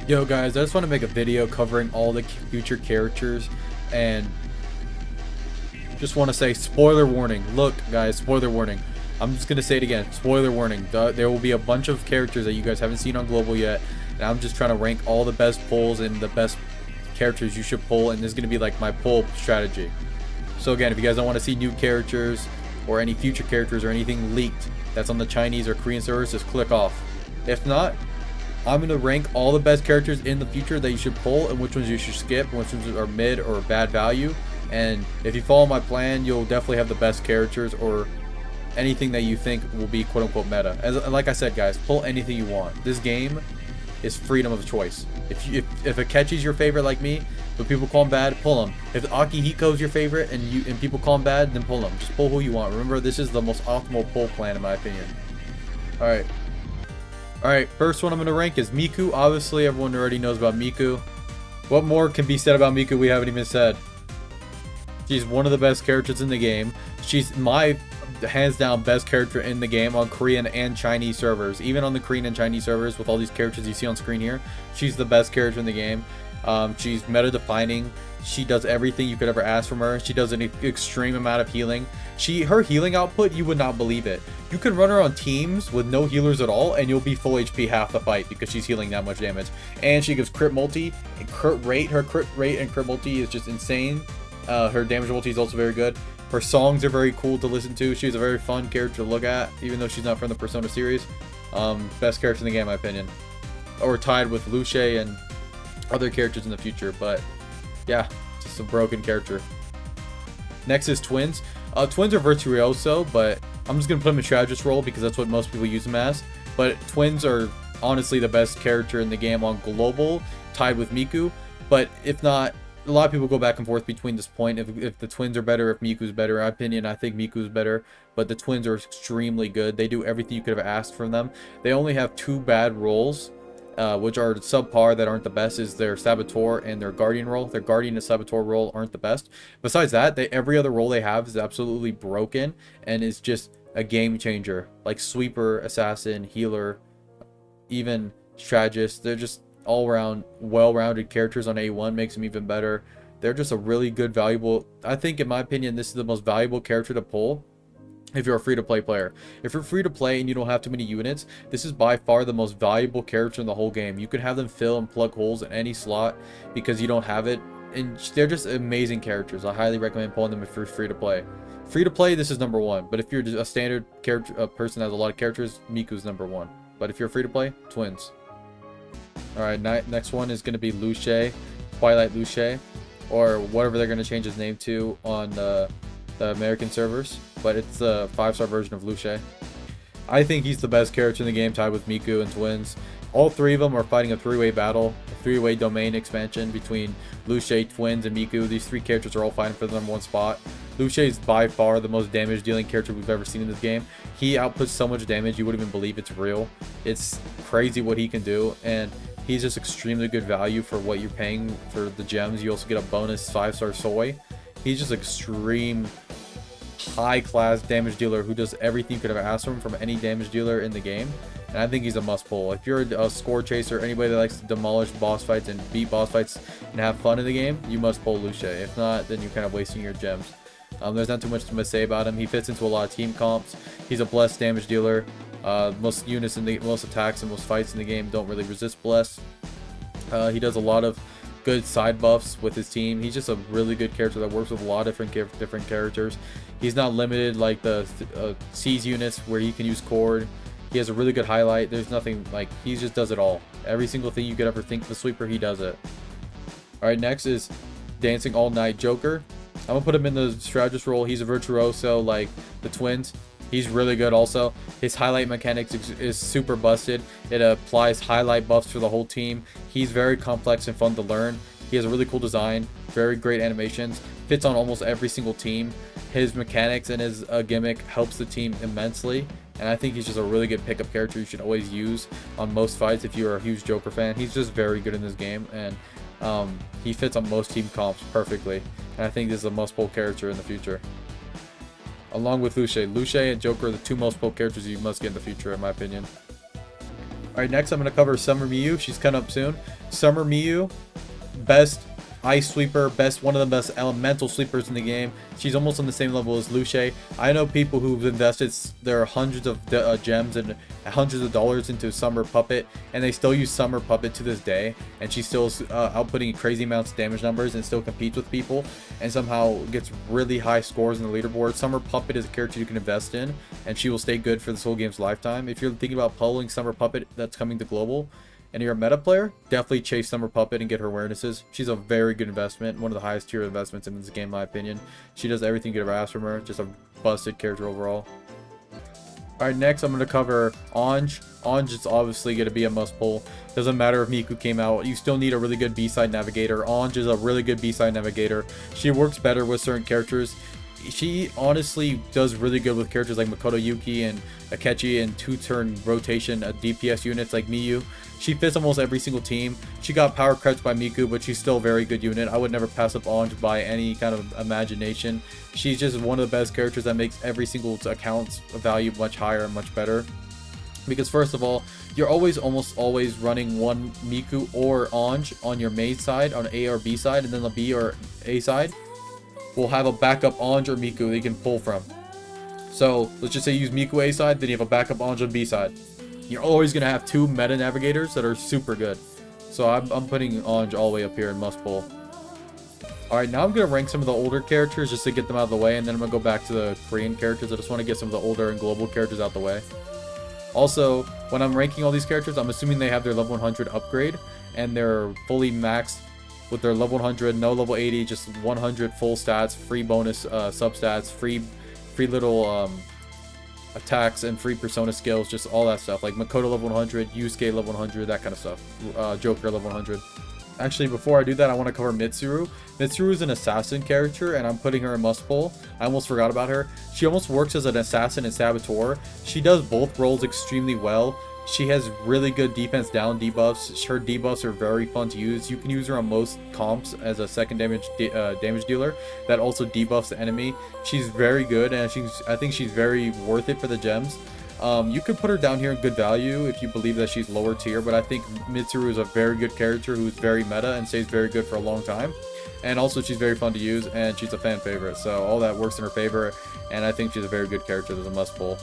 Yo guys, I just want to make a video covering all the future characters, and just want to say spoiler warning. Look guys, spoiler warning. I'm just going to say it again, spoiler warning. There will be a bunch of characters that you guys haven't seen on Global yet, and I'm just trying to rank all the best pulls and the best characters you should pull, and this is going to be like my pull strategy. So again, if you guys don't want to see new characters or any future characters or anything leaked that's on the Chinese or Korean servers, just click off. If not, I'm going to rank all the best characters in the future that you should pull and which ones you should skip, and which ones are mid or bad value. And if you follow my plan, you'll definitely have the best characters or anything that you think will be quote-unquote meta. As like I said guys, pull anything you want. This game is freedom of choice. If Akechi's your favorite like me, but people call him bad, pull him. If Akihiko's your favorite and people call him bad, then pull him. Just pull who you want. Remember, this is the most optimal pull plan in my opinion. Alright, first one I'm going to rank is Miku. Obviously, everyone already knows about Miku. What more can be said about Miku we haven't even said? She's one of the best characters in the game. She's my hands down best character in the game on Korean and Chinese servers. Even on the Korean and Chinese servers with all these characters you see on screen here, she's the best character in the game. She's meta defining. She does everything you could ever ask from her. She does an extreme amount of healing. Her healing output, you would not believe it. You can run her on teams with no healers at all, and you'll be full HP half the fight because she's healing that much damage. And she gives crit multi and crit rate. Her crit rate and crit multi is just insane. Her damage multi is also very good. Her songs are very cool to listen to. She's a very fun character to look at, even though she's not from the Persona series. Best character in the game, in my opinion. Or tied with Luce and other characters in the future, but yeah, just a broken character. Next is Twins. Twins are virtuoso, but I'm just gonna put them in strategist role because that's what most people use them as. But Twins are honestly the best character in the game on Global, tied with Miku. But if not, a lot of people go back and forth between this point. If the Twins are better, if Miku's better. In my opinion, I think Miku's better, but the Twins are extremely good. They do everything you could have asked from them. They only have two bad roles, which are subpar, that aren't the best, is their Saboteur and their Guardian role. Their Guardian and Saboteur role aren't the best. Besides that, every other role they have is absolutely broken and is just a game changer. Like Sweeper, Assassin, Healer, even Strategist. They're just all-around well-rounded characters on A1, makes them even better. They're just a really good, valuable, I think in my opinion, this is the most valuable character to pull if you're a free-to-play player. If you're free-to-play and you don't have too many units, this is by far the most valuable character in the whole game. You can have them fill and plug holes in any slot because you don't have it, and they're just amazing characters. I highly recommend pulling them if you're free-to-play. Free-to-play, this is number one, but if you're just a standard character, a person that has a lot of characters, Miku's number one. But if you're free-to-play, Twins. Alright, next one is going to be Luce, Twilight Luce, or whatever they're going to change his name to on the American servers, but it's the 5-star version of Luce. I think he's the best character in the game, tied with Miku and Twins. All three of them are fighting a three-way battle, a three-way domain expansion between Luce, Twins, and Miku. These three characters are all fighting for the number one spot. Luce is by far the most damage-dealing character we've ever seen in this game. He outputs so much damage you wouldn't even believe it's real. It's crazy what he can do, and he's just extremely good value for what you're paying for the gems. You also get a bonus 5-star Soy. He's just extreme high-class damage dealer who does everything you could have asked from any damage dealer in the game. And I think he's a must-pull. If you're a score chaser, anybody that likes to demolish boss fights and beat boss fights and have fun in the game, you must pull Luce. If not, then you're kind of wasting your gems. There's not too much to say about him. He fits into a lot of team comps. He's a blessed damage dealer. Most units most attacks and most fights in the game don't really resist bless. He does a lot of good side buffs with his team. He's just a really good character that works with a lot of different characters. He's not limited like the C's units where he can use Cord. He has a really good highlight. There's nothing like, he just does it all. Every single thing you could ever think of a Sweeper, he does it. Alright, next is Dancing All Night Joker. I'm gonna put him in the strategist role. He's a virtuoso like the Twins. He's really good also. His highlight mechanics is super busted. It applies highlight buffs for the whole team. He's very complex and fun to learn. He has a really cool design, very great animations, fits on almost every single team. His mechanics and his gimmick helps the team immensely. And I think he's just a really good pickup character you should always use on most fights if you're a huge Joker fan. He's just very good in this game, and he fits on most team comps perfectly. And I think this is a must-pull character in the future. Along with Luce. Luce and Joker are the two most pulled characters you must get in the future, in my opinion. Alright, next I'm going to cover Summer Miyu. She's coming up soon. Summer Miyu, best ice sweeper, one of the best elemental sweepers in the game. She's almost on the same level as Luce. I know people who've invested their hundreds of gems and hundreds of dollars into Summer Puppet, and they still use Summer Puppet to this day, and she still outputting crazy amounts of damage numbers and still competes with people and somehow gets really high scores in the leaderboard. Summer Puppet is a character you can invest in, and she will stay good for this whole game's lifetime. If you're thinking about pulling Summer Puppet that's coming to global, and you're a meta player, definitely chase Summer Puppet and get her awarenesses. She's a very good investment, one of the highest tier investments in this game, in my opinion. She does everything you could ever ask from her. Just a busted character overall. Alright, next I'm going to cover Ange. Ange is obviously going to be a must pull. Doesn't matter if Miku came out, you still need a really good B-side navigator. Ange is a really good B-side navigator. She works better with certain characters. She honestly does really good with characters like Makoto Yuki and Akechi and 2-turn rotation DPS units like Miyu. She fits almost every single team. She got power crept by Miku, but she's still a very good unit. I would never pass up Ange by any kind of imagination. She's just one of the best characters that makes every single account's value much higher and much better. Because first of all, you're almost always running one Miku or Ange on your main side, on A or B side, and then the B or A side will have a backup Ange or Miku that you can pull from. So let's just say you use Miku A side, then you have a backup Ange on B side. You're always going to have two meta navigators that are super good. So I'm putting Ange all the way up here in must pull. Alright, now I'm going to rank some of the older characters just to get them out of the way, and then I'm going to go back to the Korean characters. I just want to get some of the older and global characters out the way. Also, when I'm ranking all these characters, I'm assuming they have their level 100 upgrade, and they're fully maxed with their level 100, no level 80, just 100 full stats, free bonus substats, free little attacks and free persona skills, just all that stuff, like Makoto level 100, Yusuke level 100, that kind of stuff, Joker level 100. Actually, before I do that, I want to cover Mitsuru. Mitsuru is an assassin character, and I'm putting her in must pull. I almost forgot about her. She almost works as an assassin and saboteur. She does both roles extremely well. She has really good defense down debuffs. Her debuffs are very fun to use. You can use her on most comps as a second damage dealer that also debuffs the enemy. She's very good, and I think she's very worth it for the gems. You could put her down here in good value if you believe that she's lower tier, but I think Mitsuru is a very good character who's very meta and stays very good for a long time. And also she's very fun to use, and she's a fan favorite, so all that works in her favor, and I think she's a very good character that's a must pull.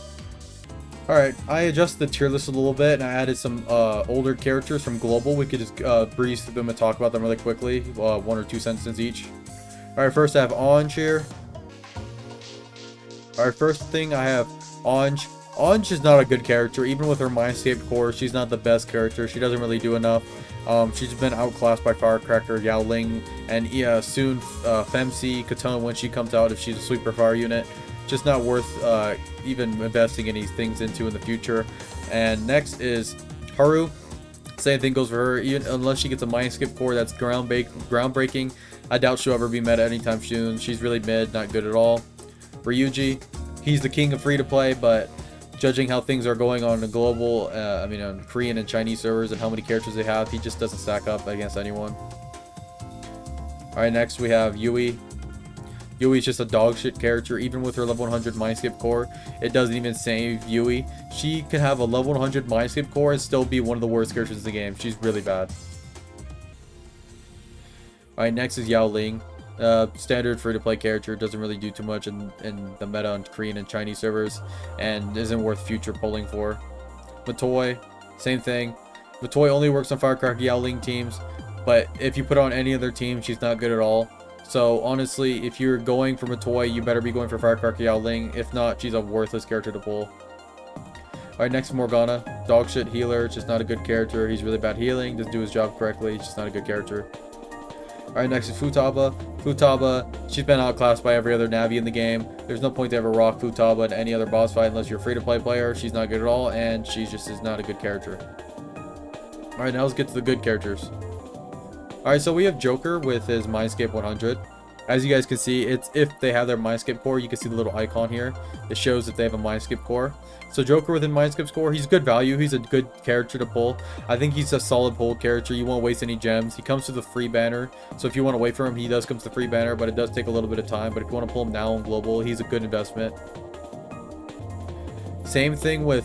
Alright, I adjusted the tier list a little bit, and I added some older characters from Global. We could just breeze through them and talk about them really quickly, 1 or 2 sentences each. Alright, first I have Ange here. Alright, first thing I have Ange. Ange is not a good character. Even with her Mindscape core, she's not the best character. She doesn't really do enough. She's been outclassed by Firecracker, Yao Ling, and soon Femc, Katona when she comes out if she's a sweeper fire unit. Just not worth even investing any things into in the future. And next is Haru. Same thing goes for her. Even unless she gets a Mindscape core that's groundbreaking, I doubt she'll ever be meta anytime soon. She's really mid, not good at all. Ryuji, he's the king of free-to-play, but judging how things are going on the global, on Korean and Chinese servers and how many characters they have, he just doesn't stack up against anyone. Alright, next we have Yui. Yui's just a dog shit character. Even with her level 100 Mindscape core, it doesn't even save Yui. She can have a level 100 Mindscape core and still be one of the worst characters in the game. She's really bad. Alright, next is Yao Ling. Standard free-to-play character, doesn't really do too much in the meta on Korean and Chinese servers, and isn't worth future pulling for. Matoi, same thing. Matoi only works on Firecracker Yao Ling teams, but if you put her on any other team, she's not good at all. So honestly, if you're going for Matoi, you better be going for Firecracker Yao Ling. If not, she's a worthless character to pull. Alright, next Morgana. Dog shit healer, just not a good character. He's really bad healing, doesn't do his job correctly, just not a good character. Alright, next is Futaba. Futaba, she's been outclassed by every other Navi in the game. There's no point to ever rock Futaba in any other boss fight unless you're a free-to-play player. She's not good at all, and she just is not a good character. Alright, now let's get to the good characters. Alright, so we have Joker with his Mindscape 100. As you guys can see, it's if they have their Mindscape core. You can see the little icon here. It shows if they have a Mindscape core. So Joker within Mindscape's core, he's good value. He's a good character to pull. I think he's a solid pull character. You won't waste any gems. He comes to the free banner. So if you want to wait for him, he does come to the free banner, but it does take a little bit of time. But if you want to pull him now on global, he's a good investment. Same thing with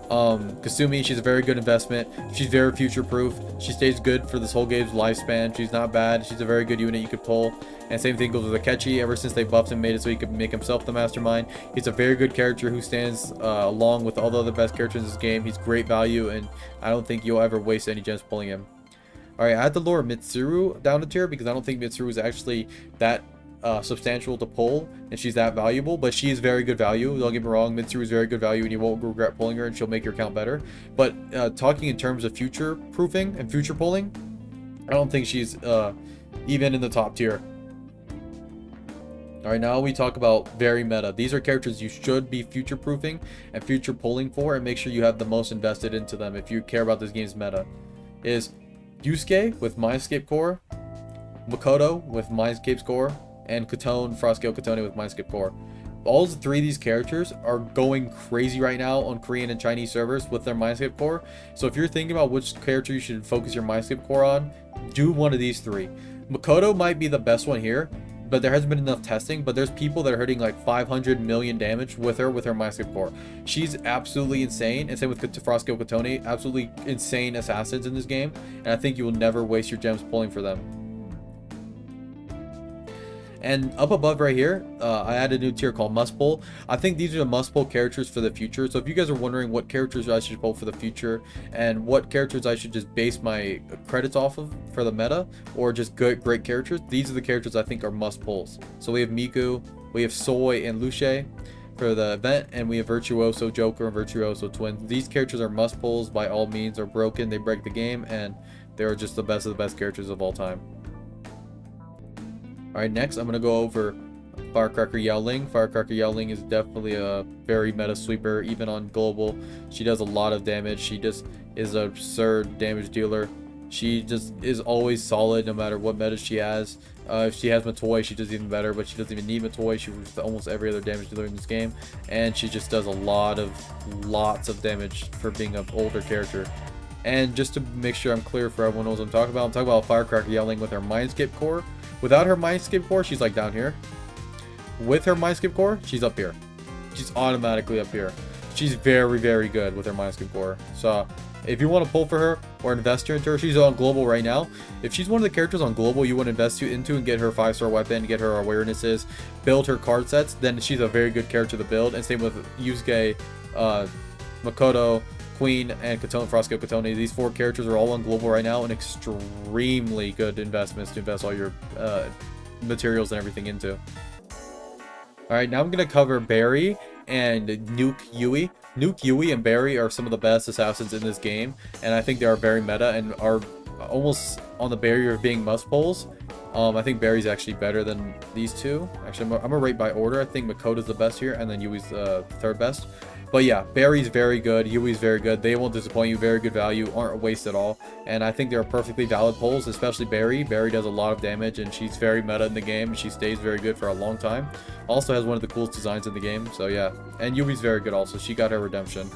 Kasumi, she's a very good investment. She's very future proof. She stays good for this whole game's lifespan. She's not bad. She's a very good unit you could pull. And same thing goes with Akechi. Ever since they buffed him, made it so he could make himself the mastermind. He's a very good character who stands along with all the other best characters in this game. He's great value, and I don't think you'll ever waste any gems pulling him. Alright, I had to lower Mitsuru down a tier because I don't think Mitsuru is actually that substantial to pull, and she's that valuable, but she is very good value. Don't get me wrong, Mitsuru is very good value, and you won't regret pulling her, and she'll make your account better. But talking in terms of future proofing and future pulling, I don't think she's even in the top tier. Alright, now we talk about very meta. These are characters you should be future proofing and future pulling for, and make sure you have the most invested into them if you care about this game's meta. Is Yusuke with Mindscape core, Makoto with Mindscape's core, and Frostgale Kotone with Mindscape core. All three of these characters are going crazy right now on Korean and Chinese servers with their Mindscape core. So if you're thinking about which character you should focus your Mindscape core on, do one of these three. Makoto might be the best one here, but there hasn't been enough testing. But there's people that are hitting like 500 million damage with her Mindscape core. She's absolutely insane, and same with Frostgale Kotone. Absolutely insane assassins in this game, and I think you will never waste your gems pulling for them. And up above right here, I added a new tier called Must Pull. I think these are the must pull characters for the future. So if you guys are wondering what characters I should pull for the future and what characters I should just base my credits off of for the meta, or just great characters, these are the characters I think are must pulls. So we have Miku, we have Soy and Luce for the event, and we have Virtuoso Joker and Virtuoso Twins. These characters are must pulls by all means. They're broken, they break the game, and they're just the best of the best characters of all time. Alright, next I'm going to go over Firecracker Yaoling. Firecracker Yaoling is definitely a very meta sweeper, even on global. She does a lot of damage. She just is an absurd damage dealer. She just is always solid no matter what meta she has. If she has Matoi, she does even better, but she doesn't even need Matoi. She was almost every other damage dealer in this game, and she just does lots of damage for being an older character. And just to make sure I'm clear for everyone knows what I'm talking about Firecracker Yaoling with her Mindscape core. Without her Mindscape core, she's like down here. With her Mindscape core, she's up here. She's automatically up here. She's very, very good with her Mindscape core. So if you want to pull for her or invest into her, she's on global right now. If she's one of the characters on global you want to invest into and get her 5-star weapon, get her awarenesses, build her card sets, then she's a very good character to build. And same with Yusuke, Makoto, Queen, and Frostgale Kotone. These four characters are all on global right now, and extremely good investments to invest all your materials and everything into. Alright, now I'm going to cover Barry and Nuke Yui. Nuke Yui and Barry are some of the best assassins in this game, and I think they are very meta and are almost on the barrier of being must pulls. I think Barry's actually better than these two. Actually, I'm gonna rate by order. I think Makoto's the best here, and then Yui's third best. But yeah, Barry's very good, Yui's very good. They won't disappoint you, very good value, aren't a waste at all. And I think they're perfectly valid pulls, especially Barry. Barry does a lot of damage, and she's very meta in the game, and she stays very good for a long time. Also has one of the coolest designs in the game, so yeah. And Yui's very good also, she got her redemption.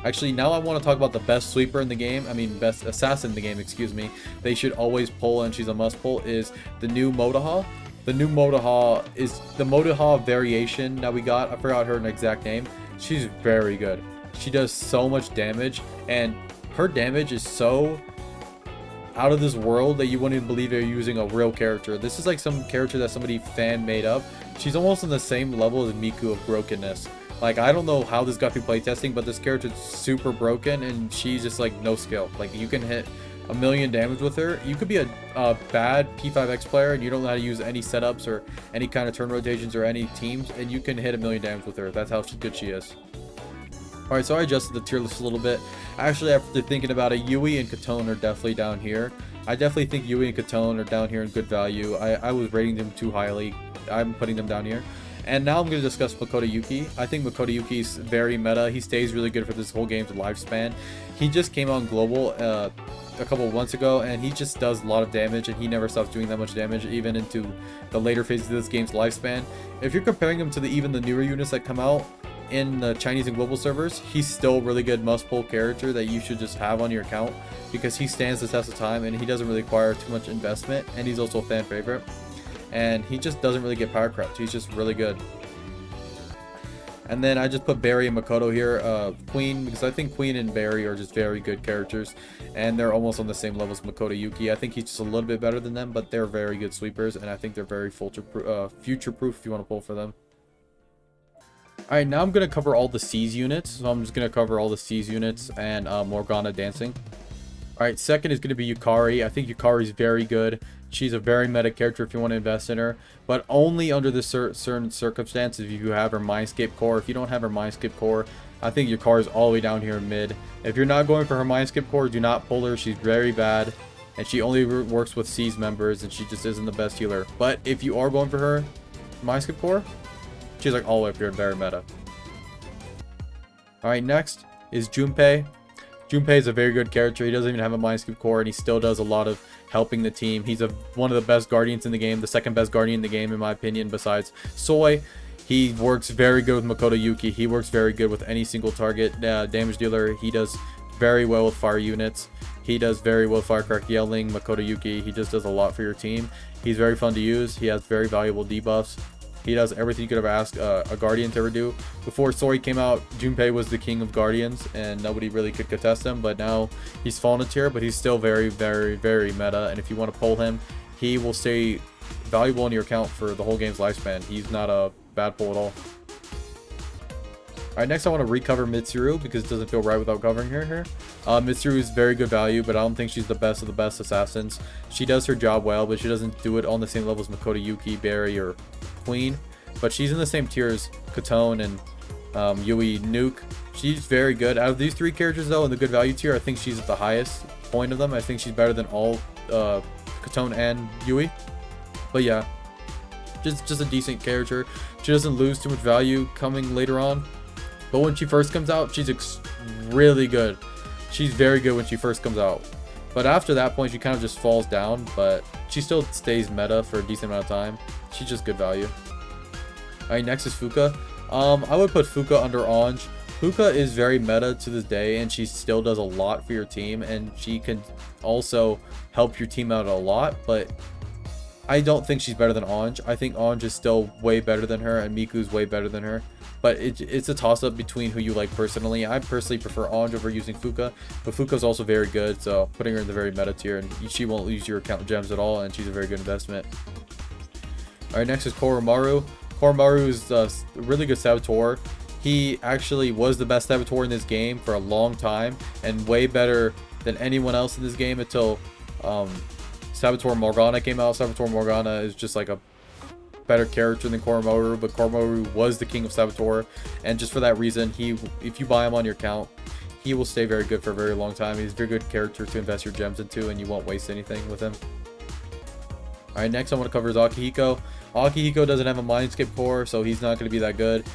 Actually, now I want to talk about the best sweeper in the game. I mean, best assassin in the game, excuse me. They should always pull, and she's a must pull, is the new Motoha. The new Motoha is the Motoha variation that we got. I forgot her exact name. She's very good. She does so much damage, and her damage is so out of this world that you wouldn't even believe you're using a real character. This is like some character that somebody fan made up. She's almost on the same level as Miku of brokenness. Like, I don't know how this got through playtesting, but this character is super broken, and she's just like no skill. Like, you can hit 1,000,000 damage with her. You could be a bad P5X player and you don't know how to use any setups or any kind of turn rotations or any teams, and you can hit 1,000,000 damage with her. That's how good she is. Alright, so I adjusted the tier list a little bit. Actually, after thinking about it, Yui and Kotone are definitely down here. I definitely think Yui and Kotone are down here in good value. I was rating them too highly. I'm putting them down here. And now I'm going to discuss Makoto Yuki. I think Makoto Yuki is very meta. He stays really good for this whole game's lifespan. He just came on global a couple of months ago, and he just does a lot of damage, and he never stops doing that much damage even into the later phases of this game's lifespan. If you're comparing him to even the newer units that come out in the Chinese and global servers, he's still a really good must-pull character that you should just have on your account, because he stands the test of time and he doesn't really require too much investment, and he's also a fan favorite. And he just doesn't really get power crept. He's just really good. And then I just put Barry and Makoto here, Queen, because I think Queen and Barry are just very good characters, and they're almost on the same level as Makoto Yuki. I think he's just a little bit better than them, but they're very good sweepers, and I think they're very future-proof if you want to pull for them. Alright, now I'm going to cover all the C's units, so I'm just going to cover all the C's units and Morgana dancing. Alright, second is going to be Yukari. I think Yukari is very good. She's a very meta character if you want to invest in her, but only under the certain circumstances. If you have her Mindscape core. If you don't have her Mindscape core, I think Yukari is all the way down here in mid. If you're not going for her Mindscape core, do not pull her. She's very bad, and she only works with C's members, and she just isn't the best healer. But if you are going for her Mindscape core, she's like all the way up here in very meta. Alright, next is Junpei. Junpei is a very good character. He doesn't even have a Mindscape core, and he still does a lot of helping the team. He's one of the best guardians in the game, the second best guardian in the game in my opinion besides Soy. He works very good with Makoto Yuki. He works very good with any single target damage dealer. He does very well with fire units. He does very well with Firecrack Yelling, Makoto Yuki. He just does a lot for your team. He's very fun to use. He has very valuable debuffs. He does everything you could ever ask a Guardian to ever do. Before Sori came out, Junpei was the king of Guardians, and nobody really could contest him. But now he's fallen a tier, but he's still very, very, very meta. And if you want to pull him, he will stay valuable in your account for the whole game's lifespan. He's not a bad pull at all. Alright, next I want to recover Mitsuru because it doesn't feel right without covering her here. Mitsuru is very good value, but I don't think she's the best of the best assassins. She does her job well, but she doesn't do it on the same level as Makoto Yuki, Barry, or Queen. But she's in the same tier as Katone and Yui Nuke. She's very good. Out of these three characters, though, in the good value tier, I think she's at the highest point of them. I think she's better than all Katone and Yui. But yeah, just a decent character. She doesn't lose too much value coming later on. But when she first comes out, she's really good. She's very good when she first comes out. But after that point, she kind of just falls down. But she still stays meta for a decent amount of time. She's just good value. Alright, next is Fuka. I would put Fuka under Anj. Fuka is very meta to this day, and she still does a lot for your team. And she can also help your team out a lot. But I don't think she's better than Anj. I think Anj is still way better than her, and Miku's way better than her. But it's a toss-up between who you like personally. I personally prefer Anj over using Fuka, but Fuka's also very good, so putting her in the very meta tier, and she won't lose your account gems at all, and she's a very good investment. Alright, next is Koromaru. Koromaru is a really good Saboteur. He actually was the best Saboteur in this game for a long time, and way better than anyone else in this game until Saboteur Morgana came out. Saboteur Morgana is just like a better character than Koromaru, but Koromaru was the king of Saboteur, and just for that reason, if you buy him on your account, he will stay very good for a very long time. He's a very good character to invest your gems into, and you won't waste anything with him. Alright, next I want to cover is Akihiko. Akihiko doesn't have a Mindscape core, so he's not going to be that good.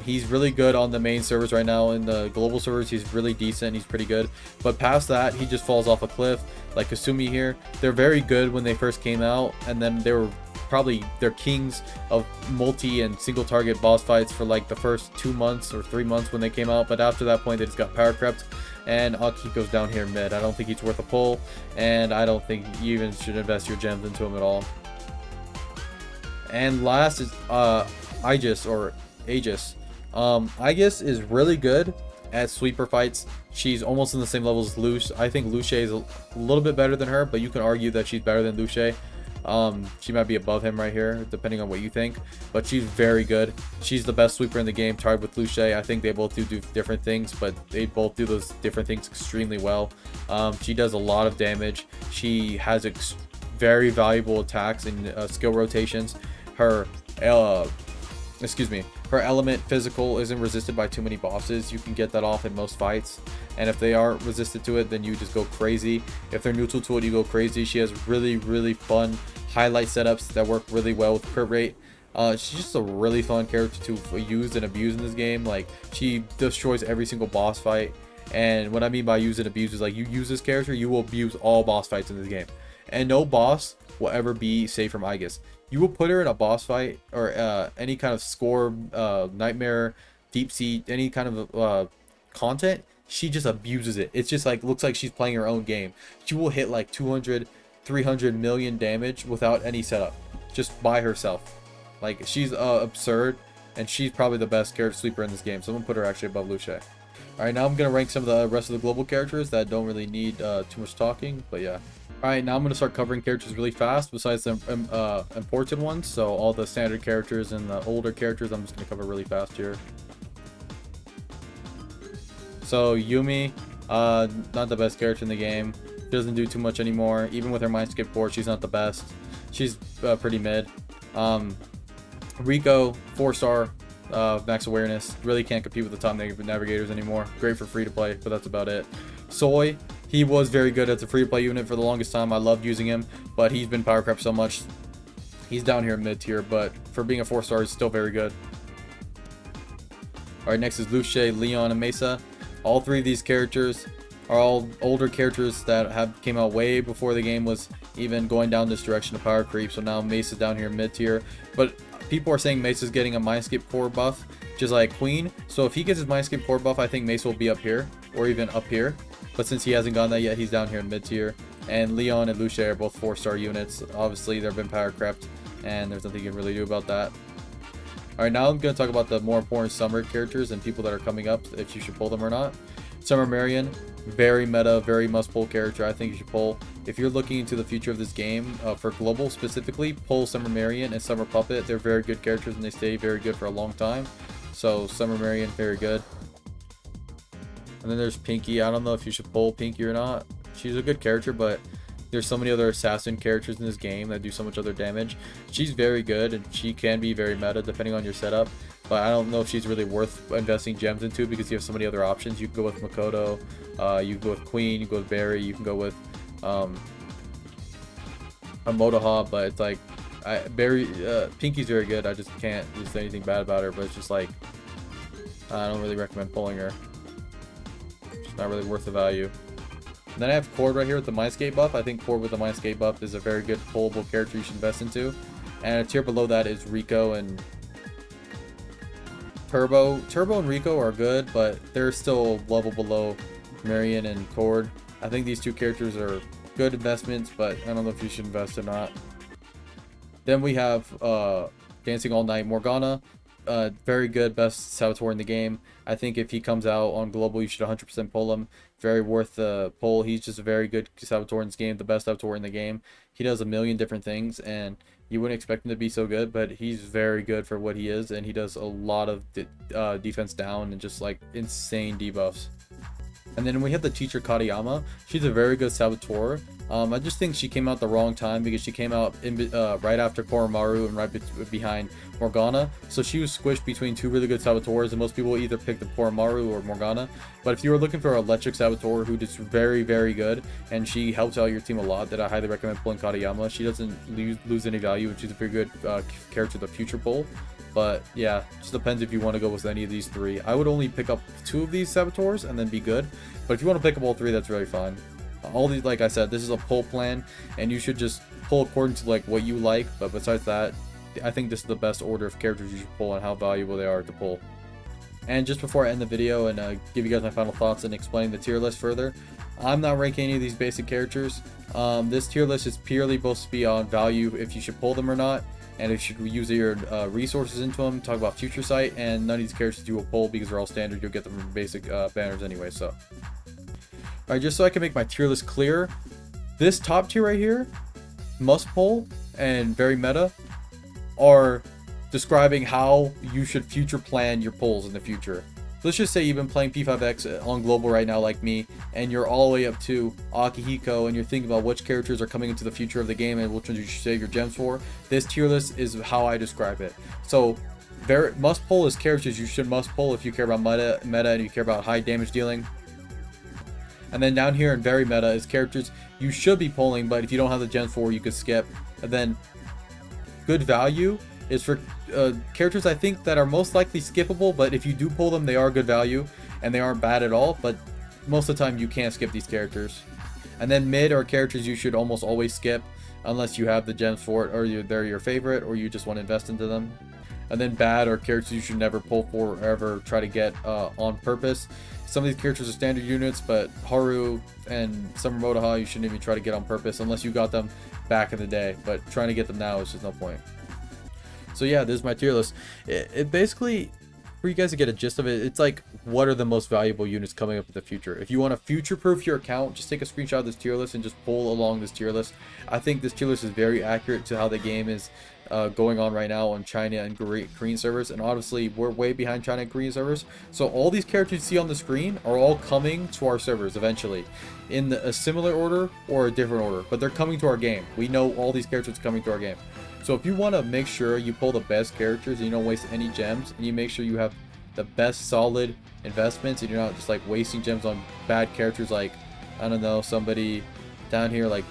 He's really good on the main servers right now. In the global servers, he's really decent. He's pretty good. But past that, he just falls off a cliff. Like Kasumi here, they're very good when they first came out, and then they were probably they're kings of multi and single target boss fights for like the first 2 months or 3 months when they came out, but after that point they just got power crept, and Akihiko's down here mid. I don't think he's worth a pull, and I don't think you even should invest your gems into him at all. And last is Aegis or Aegis. Aegis is really good at sweeper fights. She's almost in the same level as Luce. I think Luce is a little bit better than her, but you can argue that she's better than Luce. She might be above him right here, depending on what you think, but she's very good. She's the best sweeper in the game, tied with Luce. I think they both do different things, but they both do those different things extremely well. She does a lot of damage. She has very valuable attacks and skill rotations. Her her element physical isn't resisted by too many bosses. You can get that off in most fights, and if they are resisted to it, then you just go crazy. If they're neutral to it, you go crazy. She has really fun highlight setups that work really well with crit rate. She's just a really fun character to use and abuse in this game. Like, she destroys every single boss fight, and what I mean by use and abuse is like, you use this character, you will abuse all boss fights in this game, and no boss will ever be safe from Aegis. You will put her in a boss fight or any kind of score, nightmare, deep sea, any kind of content. She just abuses it. It's just like, looks like she's playing her own game. She will hit like 200, 300 million damage without any setup, just by herself. Like, she's absurd. and she's probably the best character sleeper in this game, so I'm gonna put her actually above Luce. Alright, now I'm gonna rank some of the rest of the global characters that don't really need too much talking, but yeah. Alright, now I'm gonna start covering characters really fast besides the important ones, so all the standard characters and the older characters I'm just gonna cover really fast here. So Yumi, not the best character in the game. She doesn't do too much anymore. Even with her Mindscape core, she's not the best. She's pretty mid. Rico, 4-star, max awareness. Really can't compete with the top navigators anymore. Great for free to play, but that's about it. Soy, he was very good as a free to play unit for the longest time. I loved using him, but he's been power crept so much. He's down here mid tier, but for being a 4-star, he's still very good. Alright, next is Luce, Leon, and Mesa. All three of these characters are all older characters that came out way before the game was even going down this direction of power creep. So now Mesa's down here mid tier, but people are saying Mesa's getting a Mindscape core buff, just like Queen. So if he gets his Mindscape core buff, I think Mesa will be up here or even up here. But since he hasn't gotten that yet, he's down here in mid tier. And Leon and Luce are both 4-star units. Obviously, they've been power crept, and there's nothing you can really do about that. Alright, now I'm going to talk about the more important summer characters and people that are coming up, if you should pull them or not. Summer Marion, very meta, very must-pull character. I think you should pull. If you're looking into the future of this game, for global specifically, pull Summer Marion and Summer Puppet. They're very good characters, and they stay very good for a long time. So, Summer Marion, very good. And then there's Pinky. I don't know if you should pull Pinky or not. She's a good character, but there's so many other assassin characters in this game that do so much other damage. She's very good, and she can be very meta depending on your setup. But I don't know if she's really worth investing gems into because you have so many other options. You can go with Makoto, you can go with Queen, you can go with Barry, you can go with a Motoha, but it's like Pinky's very good. I just can't say anything bad about her, but it's just like I don't really recommend pulling her. She's not really worth the value. And then I have Cord right here with the Mindscape buff. I think Cord with the Mindscape buff is a very good pullable character you should invest into. And a tier below that is Rico and Turbo. Turbo and Rico are good, but they're still level below Marion and Cord. I think these two characters are good investments, but I don't know if you should invest or not. Then we have Dancing All Night Morgana. Very good, best Saboteur in the game. I think if he comes out on global, you should 100% pull him. Very worth the pull. He's just a very good Saboteur in this game, the best Saboteur in the game. He does a million different things, and you wouldn't expect him to be so good, but he's very good for what he is, and he does a lot of defense down and just like insane debuffs. And then we have the teacher Katayama. She's a very good Saboteur. I just think she came out the wrong time because she came out right after Koromaru and right behind Morgana. So she was squished between two really good Saboteurs, and most people either pick the Koromaru or Morgana. But if you were looking for an electric Saboteur who is very, very good, and she helps out your team a lot, then I highly recommend pulling Katayama. She doesn't lose any value, and she's a very good character to future pull. But yeah, just depends if you want to go with any of these three. I would only pick up 2 of these Saboteurs and then be good. But if you want to pick up all 3, that's very fine. All these, like I said, this is a pull plan, and you should just pull according to like what you like. But besides that, I think this is the best order of characters you should pull and how valuable they are to pull. And just before I end the video and give you guys my final thoughts and explain the tier list further, I'm not ranking any of these basic characters. This tier list is purely supposed to be on value, if you should pull them or not, and if you should use your resources into them. Talk about future sight, and none of these characters you will pull because they're all standard. You'll get them from basic banners anyway. So, alright, just so I can make my tier list clear, this top tier right here, must pull and very meta, are describing how you should future plan your pulls in the future. Let's just say you've been playing P5X on global right now like me, and you're all the way up to Akihiko, and you're thinking about which characters are coming into the future of the game and which ones you should save your gems for. This tier list is how I describe it. So must pull is characters you should must pull if you care about meta and you care about high damage dealing. And then down here in very meta is characters you should be pulling, but if you don't have the gems for, you could skip. And then good value is for characters I think that are most likely skippable, but if you do pull them, they are good value and they aren't bad at all, but most of the time you can't skip these characters. And then mid are characters you should almost always skip unless you have the gems for it, or they're your favorite, or you just want to invest into them. And then bad are characters you should never pull for or ever try to get on purpose. Some of these characters are standard units, but Haru and Summer Motoha you shouldn't even try to get on purpose unless you got them back in the day, but trying to get them now is just no point. So yeah, this is my tier list. It basically, for you guys to get a gist of it, it's like, what are the most valuable units coming up in the future? If you want to future-proof your account, just take a screenshot of this tier list and just pull along this tier list. I think this tier list is very accurate to how the game is going on right now on China and Korean servers. And obviously, we're way behind China and Korean servers. So all these characters you see on the screen are all coming to our servers eventually, in a similar order or a different order. But they're coming to our game. We know all these characters coming to our game. So if you want to make sure you pull the best characters and you don't waste any gems, and you make sure you have the best solid investments and you're not just like wasting gems on bad characters like, I don't know, somebody down here like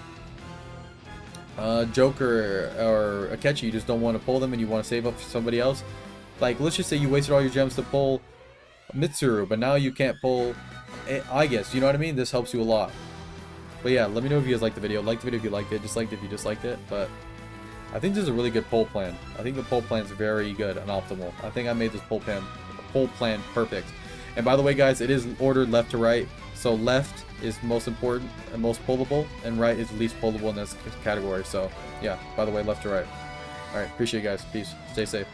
Joker or Akechi, you just don't want to pull them and you want to save up for somebody else. Like, let's just say you wasted all your gems to pull Mitsuru, but now you can't pull Aegis, you know what I mean? This helps you a lot. But yeah, let me know if you guys liked the video. Like the video if you liked it, disliked it if you disliked it. But I think this is a really good pull plan. I think the pull plan is very good and optimal. I think I made this pull plan perfect. And by the way, guys, it is ordered left to right. So left is most important and most pullable, and right is least pullable in this category. So yeah, by the way, left to right. All right, appreciate you guys. Peace. Stay safe.